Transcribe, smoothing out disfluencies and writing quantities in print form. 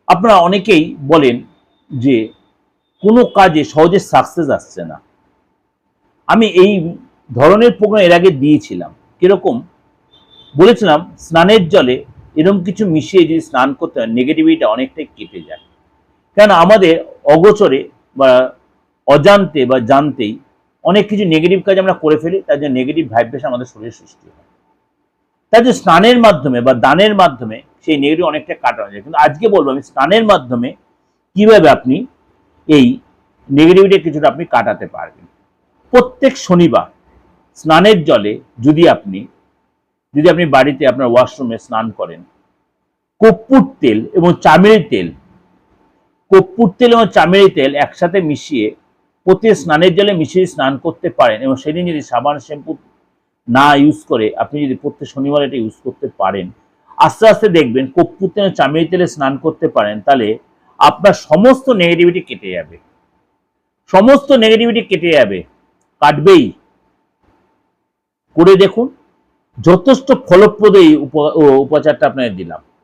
আপনারা অনেকেই বলেন যে কোনো কাজে সহজে সাকসেস আসছে না। আমি এই ধরনের প্রোগ্রাম এর আগে দিয়েছিলাম। কিরকম? বলেছিলাম স্নানের জলে এরকম কিছু মিশিয়ে যদি স্নান করতে হয় নেগেটিভিটিটা অনেকটাই কেটে যায়। কেন আমাদের অগোচরে বা অজান্তে বা জানতেই অনেক কিছু নেগেটিভ কাজ আমরা করে ফেলি, তার জন্য নেগেটিভ ভাইব্রেশন আমাদের শরীরে সৃষ্টি হয়। তাই যে স্নানের মাধ্যমে বা দানের মাধ্যমে সেই নেগেটিভ অনেকটা কাটানো যায়। কিন্তু আজকে বলবো আমি স্নানের মাধ্যমে কিভাবে আপনি এই নেগেটিভিটি কিছুটা আপনি কাটাতে পারবেন। প্রত্যেক শনিবার স্নানের জলে যদি আপনি বাড়িতে আপনার ওয়াশরুমে স্নান করেন, কর্পূর তেল এবং চামেলি তেল, কর্পূর তেল এবং চামেলি তেল একসাথে মিশিয়ে প্রতি স্নানের জলে মিশিয়ে স্নান করতে পারেন এবং সেদিন যদি সাবান শ্যাম্পু না ইউজ করে আপনি যদি প্রত্যেক শনিবার এটা ইউজ করতে পারেন, আস্তে আস্তে দেখবেন কর্পূর তেল চামেলি তেলে স্নান করতে পারেন, তাহলে আপনার সমস্ত নেগেটিভিটি কেটে যাবে। সমস্ত নেগেটিভিটি কেটে যাবে, কাটবেই। করে দেখুন, যথেষ্ট ফলপ্রদ এই উপচারটা আপনাদের দিলাম।